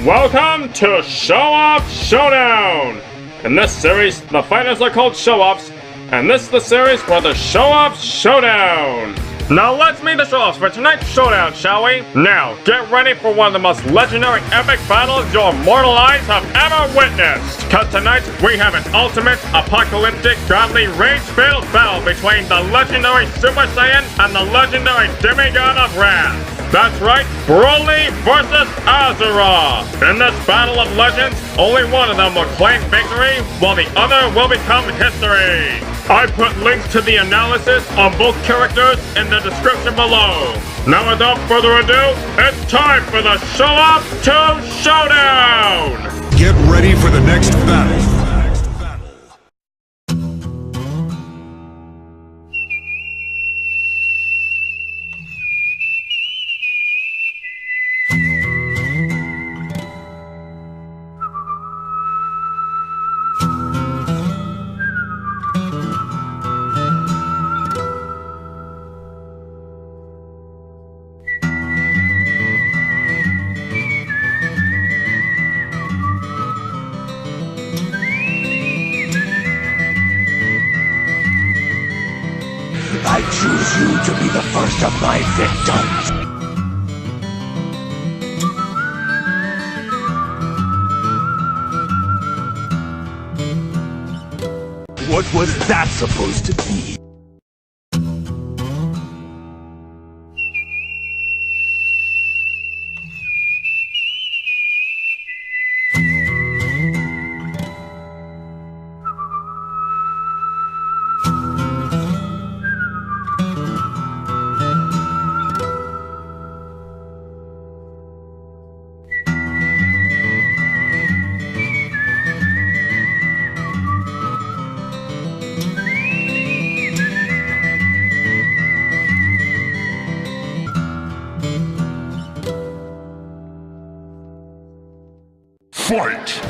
Welcome to Show-Off Showdown! In this series, the fighters are called Show-Offs, and this is the series for the Show-Off Showdown! Now let's meet the Show-Offs for tonight's showdown, shall we? Now, get ready for one of the most legendary epic battles your mortal eyes have ever witnessed! Cause tonight, we have an ultimate, apocalyptic, godly, rage-filled battle between the legendary Super Saiyan and the legendary Demigod of Wrath! That's right, Broly versus Asura! In this battle of legends, only one of them will claim victory, while the other will become history! I put links to the analysis on both characters in the description below. Now without further ado, it's time for the Show-Off to Showdown! Get ready for the next battle. I choose you to be the first of my victims! What was that supposed to be? Fight!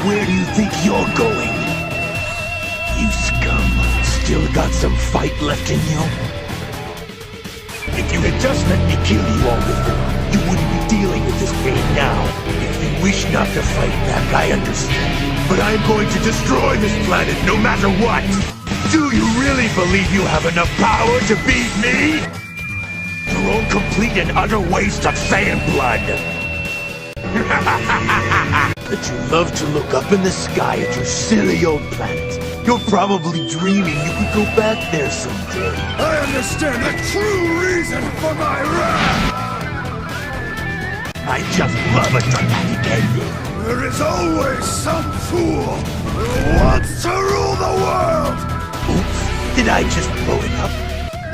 where do you think you're going? You scum. Still got some fight left in you? If you had just let me kill you all before, you wouldn't be dealing with this pain now. If you wish not to fight back, I understand. But I'm going to destroy this planet no matter what! Do you really believe you have enough power to beat me? Your own complete and utter waste of Saiyan blood! But you love to look up in the sky at your silly old planet. You're probably dreaming you could go back there someday. I understand the true reason for my wrath! I just love a dramatic ending. There is always some fool who wants to rule the world! Oops, did I just blow it up?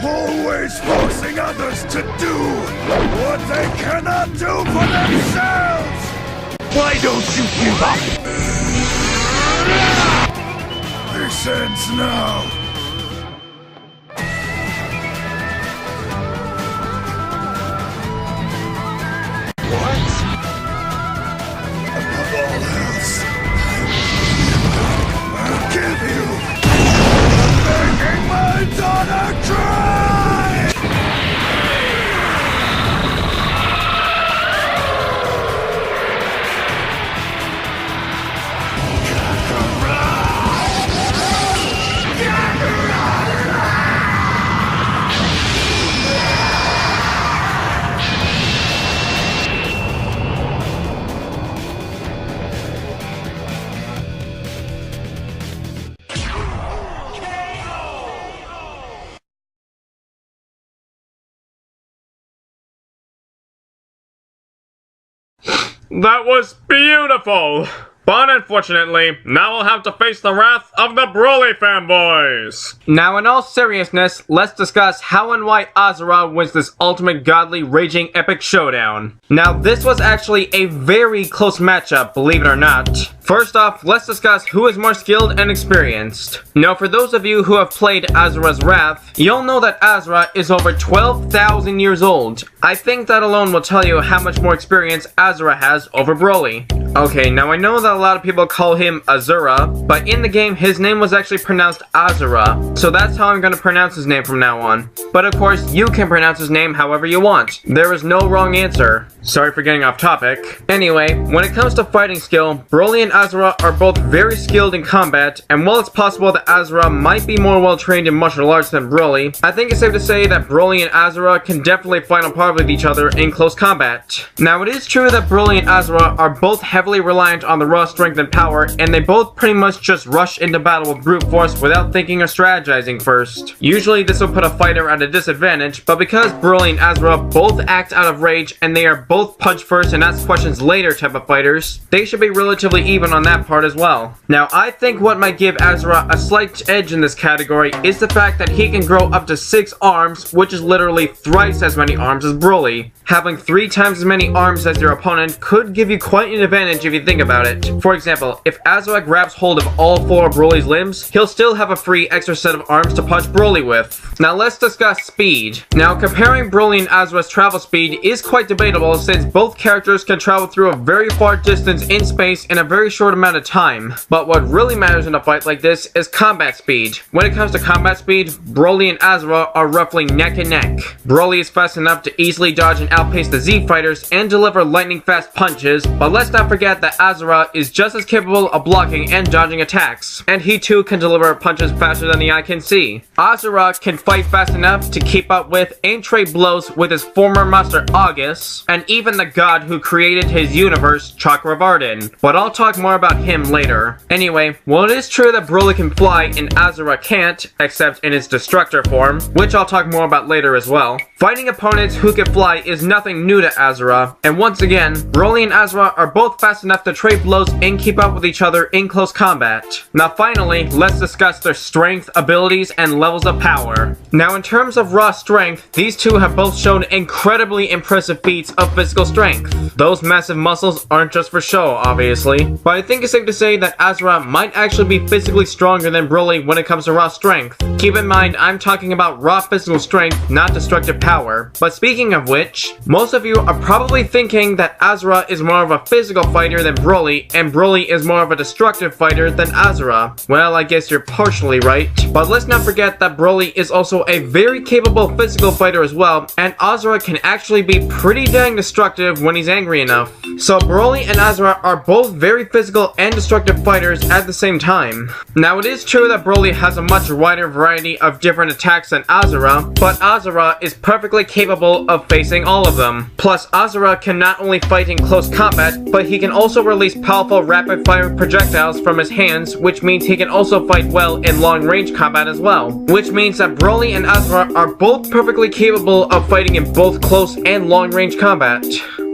Always forcing others to do what they cannot do for themselves! Why don't you give up? This ends now. What? Above all else, I'll kill you for making my daughter cry! That was beautiful! But unfortunately, now we'll have to face the wrath of the Broly fanboys! Now in all seriousness, let's discuss how and why Asura wins this ultimate godly raging epic showdown. Now this was actually a very close matchup, believe it or not. First off, let's discuss who is more skilled and experienced. Now for those of you who have played Asura's Wrath, you'll know that Asura is over 12,000 years old. I think that alone will tell you how much more experience Asura has over Broly. Okay, now I know that a lot of people call him Asura, but in the game his name was actually pronounced Asura, so that's how I'm gonna pronounce his name from now on. But of course, you can pronounce his name however you want. There is no wrong answer. Sorry for getting off topic. Anyway, when it comes to fighting skill, Broly and Asura are both very skilled in combat, and while it's possible that Asura might be more well trained in martial arts than Broly, I think it's safe to say that Broly and Asura can definitely fight on par with each other in close combat. Now it is true that Broly and Asura are both heavily reliant on the raw strength and power, and they both pretty much just rush into battle with brute force without thinking or strategizing first. Usually this will put a fighter at a disadvantage, but because Broly and Asura both act out of rage and they are both punch first and ask questions later type of fighters, they should be relatively even on that part as well. Now I think what might give Asura a slight edge in this category is the fact that he can grow up to 6 arms, which is literally thrice as many arms as Broly. Having 3 times as many arms as your opponent could give you quite an advantage if you think about it. For example, if Asura grabs hold of all 4 of Broly's limbs, he'll still have a free extra set of arms to punch Broly with. Now let's discuss speed. Now comparing Broly and Asura's travel speed is quite debatable since both characters can travel through a very far distance in space in a very short amount of time. But what really matters in a fight like this is combat speed. When it comes to combat speed, Broly and Asura are roughly neck and neck. Broly is fast enough to easily dodge and outpace the Z fighters and deliver lightning fast punches, but let's not forget that Asura is just as capable of blocking and dodging attacks, and he too can deliver punches faster than the eye can see. Asura can fight fast enough to keep up with and trade blows with his former master August, and even the god who created his universe, Chakravartin, but I'll talk more about him later. Anyway, while it is true that Broly can fly and Asura can't, except in his Destructor form, which I'll talk more about later as well, fighting opponents who can fly is nothing new to Asura, and once again, Broly and Asura are both fast enough to trade blows and keep up with each other in close combat. Now finally, let's discuss their strength, abilities, and levels of power. Now in terms of raw strength, these two have both shown incredibly impressive feats of physical strength. Those massive muscles aren't just for show, obviously, but I think it's safe to say that Asura might actually be physically stronger than Broly when it comes to raw strength. Keep in mind, I'm talking about raw physical strength, not destructive power. But speaking of which, most of you are probably thinking that Asura is more of a physical fighter fighter than Broly, and Broly is more of a destructive fighter than Asura. Well, I guess you're partially right. But let's not forget that Broly is also a very capable physical fighter as well, and Asura can actually be pretty dang destructive when he's angry enough. So Broly and Asura are both very physical and destructive fighters at the same time. Now it is true that Broly has a much wider variety of different attacks than Asura, but Asura is perfectly capable of facing all of them. Plus, Asura can not only fight in close combat, but he can also release powerful rapid-fire projectiles from his hands, which means he can also fight well in long-range combat as well. Which means that Broly and Asura are both perfectly capable of fighting in both close and long-range combat.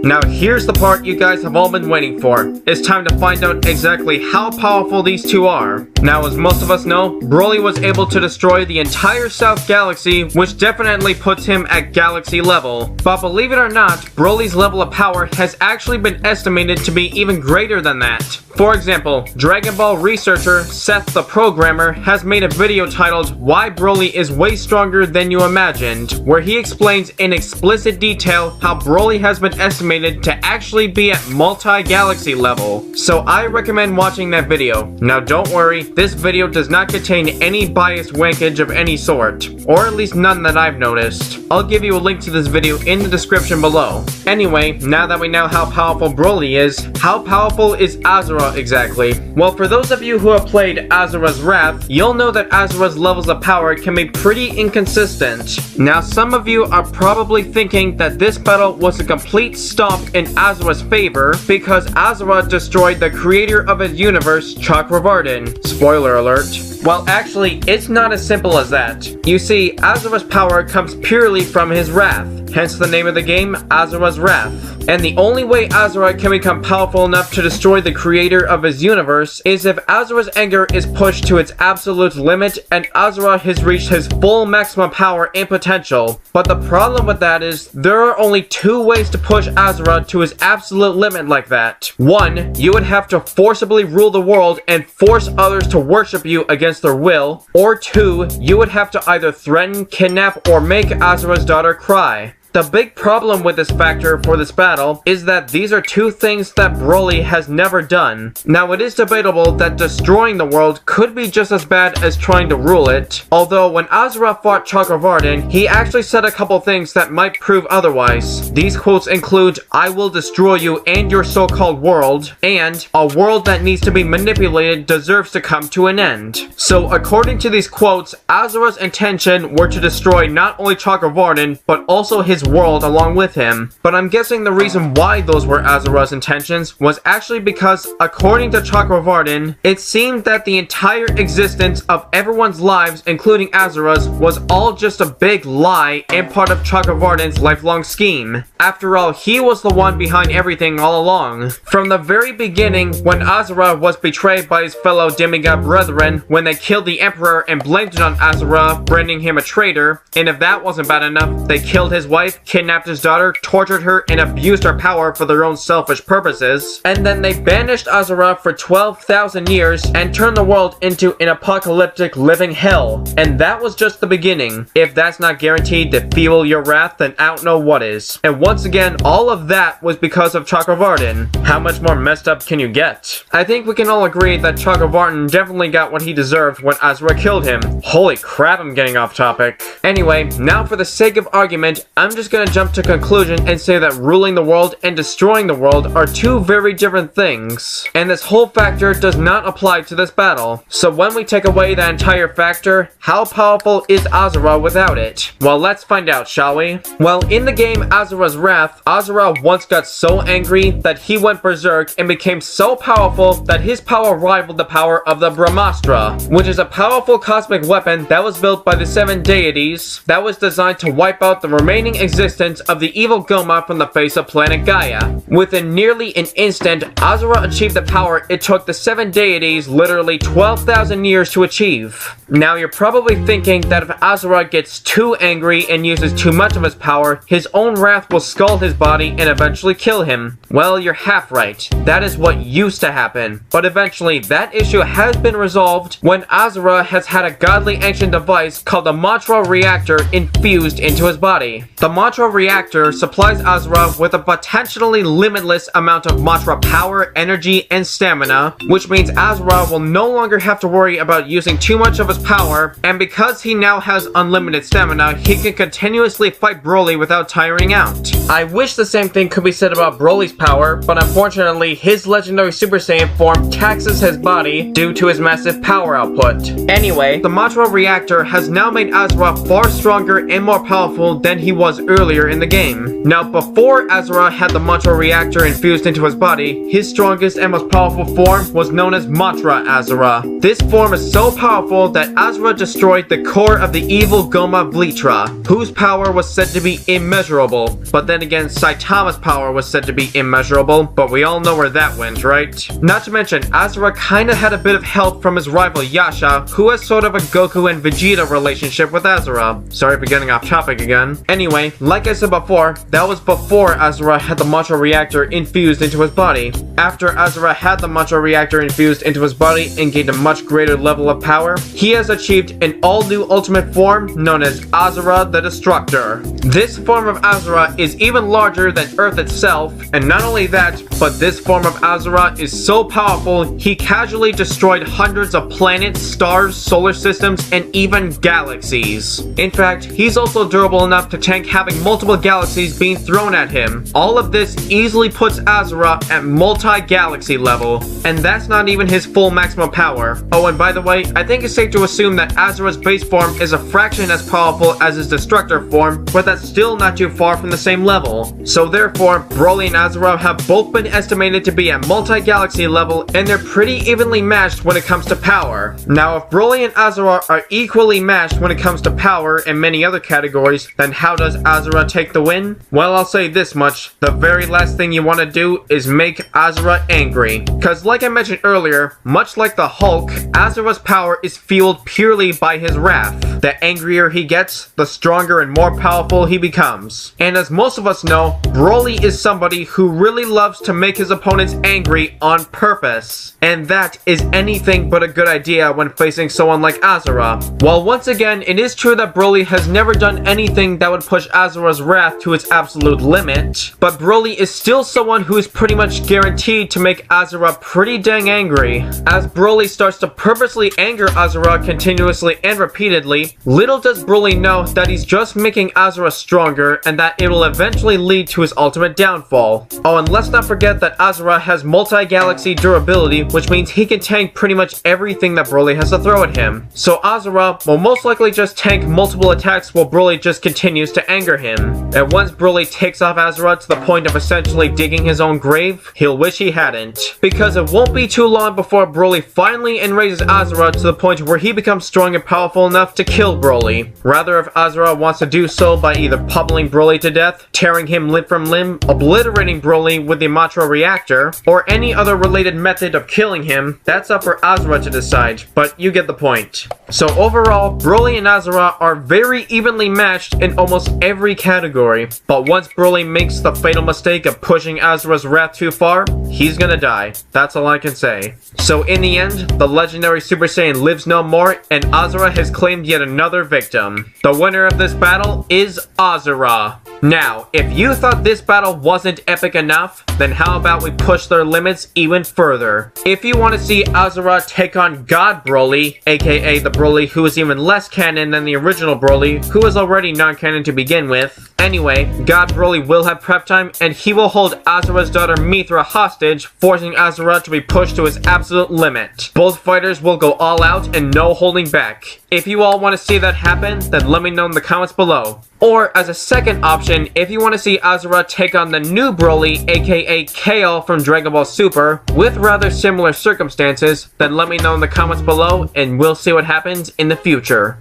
Now here's the part you guys have all been waiting for. It's time to find out exactly how powerful these two are. Now, as most of us know, Broly was able to destroy the entire South Galaxy, which definitely puts him at galaxy level. But believe it or not, Broly's level of power has actually been estimated to be even greater than that. For example, Dragon Ball researcher Seth the Programmer has made a video titled "Why Broly is Way Stronger Than You Imagined," where he explains in explicit detail how Broly has been estimated to actually be at multi-galaxy level. So I recommend watching that video. Now don't worry, this video does not contain any biased wankage of any sort, or at least none that I've noticed. I'll give you a link to this video in the description below. Anyway, now that we know how powerful Broly is, how powerful is Asura exactly? Well, for those of you who have played Asura's Wrath, you'll know that Asura's levels of power can be pretty inconsistent. Now some of you are probably thinking that this battle was a complete stop in Asura's favor because Asura destroyed the creator of his universe, Chakravartin. Spoiler alert. Well, actually, it's not as simple as that. You see, Asura's power comes purely from his wrath, hence the name of the game, Asura's Wrath. And the only way Asura can become powerful enough to destroy the creator of his universe is if Asura's anger is pushed to its absolute limit and Asura has reached his full maximum power and potential. But the problem with that is, there are only two ways to push Asura to his absolute limit like that. One, you would have to forcibly rule the world and force others to worship you against their will. Or two, you would have to either threaten, kidnap, or make Asura's daughter cry. The big problem with this factor for this battle is that these are two things that Broly has never done. Now it is debatable that destroying the world could be just as bad as trying to rule it, although when Asura fought Chakravartin, he actually said a couple things that might prove otherwise. These quotes include, "I will destroy you and your so-called world," and "A world that needs to be manipulated deserves to come to an end." So according to these quotes, Asura's intention were to destroy not only Chakravartin, but also his world along with him. But I'm guessing the reason why those were Asura's intentions was actually because, according to Chakravartin, it seemed that the entire existence of everyone's lives, including Asura's, was all just a big lie and part of Chakravartin's lifelong scheme. After all, he was the one behind everything all along. From the very beginning, when Asura was betrayed by his fellow demigod brethren when they killed the Emperor and blamed it on Asura, branding him a traitor, and if that wasn't bad enough, they killed his wife, kidnapped his daughter, tortured her, and abused her power for their own selfish purposes. And then they banished Asura for 12,000 years and turned the world into an apocalyptic living hell. And that was just the beginning. If that's not guaranteed to fuel your wrath, then I don't know what is. And once again, all of that was because of Chakravartin. How much more messed up can you get? I think we can all agree that Chakravartin definitely got what he deserved when Asura killed him. Holy crap, I'm getting off topic. Anyway, now for the sake of argument, I'm just gonna jump to conclusion and say that ruling the world and destroying the world are two very different things. And this whole factor does not apply to this battle. So when we take away that entire factor, how powerful is Asura without it? Well, let's find out, shall we? Well, in the game Asura's Wrath, Asura once got so angry that he went berserk and became so powerful that his power rivaled the power of the Brahmastra, which is a powerful cosmic weapon that was built by the 7 deities that was designed to wipe out the remaining existence of the evil Goma from the face of planet Gaia. Within nearly an instant, Asura achieved the power it took the 7 deities literally 12,000 years to achieve. Now you're probably thinking that if Asura gets too angry and uses too much of his power, his own wrath will scald his body and eventually kill him. Well, you're half right. That is what used to happen. But eventually, that issue has been resolved when Asura has had a godly ancient device called the Mantra Reactor infused into his body. The Mantra Reactor supplies Asura with a potentially limitless amount of Mantra power, energy, and stamina, which means Asura will no longer have to worry about using too much of his power, and because he now has unlimited stamina, he can continuously fight Broly without tiring out. I wish the same thing could be said about Broly's power, but unfortunately his legendary Super Saiyan form taxes his body due to his massive power output. Anyway, the Mantra Reactor has now made Asura far stronger and more powerful than he was earlier in the game. Now, before Asura had the Mantra Reactor infused into his body, his strongest and most powerful form was known as Mantra Asura. This form is so powerful that Asura destroyed the core of the evil Goma Vlitra, whose power was said to be immeasurable. But then again, Saitama's power was said to be immeasurable, but we all know where that went, right? Not to mention, Asura kinda had a bit of help from his rival Yasha, who has sort of a Goku and Vegeta relationship with Asura. Sorry for getting off topic again. Anyway, like I said before, that was before Asura had the Mantra Reactor infused into his body. After Asura had the Mantra Reactor infused into his body and gained a much greater level of power, he has achieved an all-new ultimate form known as Asura the Destructor. This form of Asura is even larger than Earth itself, and not only that, but this form of Asura is so powerful, he casually destroyed hundreds of planets, stars, solar systems, and even galaxies. In fact, he's also durable enough to tank having multiple galaxies being thrown at him. All of this easily puts Asura at multi-galaxy level, and that's not even his full maximum power. Oh, and by the way, I think it's safe to assume that Asura's base form is a fraction as powerful as his Destructor form, but that's still not too far from the same level. So therefore, Broly and Asura have both been estimated to be at multi-galaxy level, and they're pretty evenly matched when it comes to power. Now, if Broly and Asura are equally matched when it comes to power and many other categories, then how does Asura take the win? Well, I'll say this much, the very last thing you want to do is make Asura angry. Cause like I mentioned earlier, much like the Hulk, Asura's power is fueled purely by his wrath. The angrier he gets, the stronger and more powerful he becomes. And as most of us know, Broly is somebody who really loves to make his opponents angry on purpose. And that is anything but a good idea when facing someone like Asura. While once again, it is true that Broly has never done anything that would push Asura's wrath to its absolute limit, but Broly is still someone who is pretty much guaranteed to make Asura pretty dang angry. As Broly starts to purposely anger Asura continuously and repeatedly, little does Broly know that he's just making Asura stronger and that it will eventually lead to his ultimate downfall. Oh, and let's not forget that Asura has multi-galaxy durability, which means he can tank pretty much everything that Broly has to throw at him. So Asura will most likely just tank multiple attacks while Broly just continues to anger him. And once Broly takes off Asura to the point of essentially digging his own grave, he'll wish he hadn't. Because it won't be too long before Broly finally enrages Asura to the point where he becomes strong and powerful enough to kill Broly. Rather, if Asura wants to do so by either pummeling Broly to death, tearing him limb from limb, obliterating Broly with the Mantra Reactor, or any other related method of killing him, that's up for Asura to decide, but you get the point. So overall, Broly and Asura are very evenly matched in almost every category, but once Broly makes the fatal mistake of pushing Asura's wrath too far, he's gonna die. That's all I can say. So in the end, the legendary Super Saiyan lives no more, and Asura has claimed yet another victim. The winner of this battle is Asura. Now, if you thought this battle wasn't epic enough, then how about we push their limits even further? If you want to see Asura take on God Broly, aka the Broly who is even less canon than the original Broly, who is already non-canon to begin with. Anyway, God Broly will have prep time, and he will hold Asura's daughter Mithra hostage, forcing Asura to be pushed to his absolute limit. Both fighters will go all out and no holding back. If you all want to see that happen, then let me know in the comments below. Or, as a second option, if you want to see Asura take on the new Broly, aka Kale from Dragon Ball Super, with rather similar circumstances, then let me know in the comments below, and we'll see what happens in the future.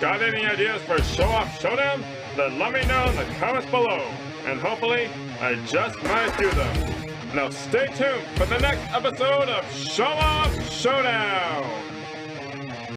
Got any ideas for Show-Off Showdown? Then let me know in the comments below, and hopefully, I just might do them. Now stay tuned for the next episode of Show-Off Showdown!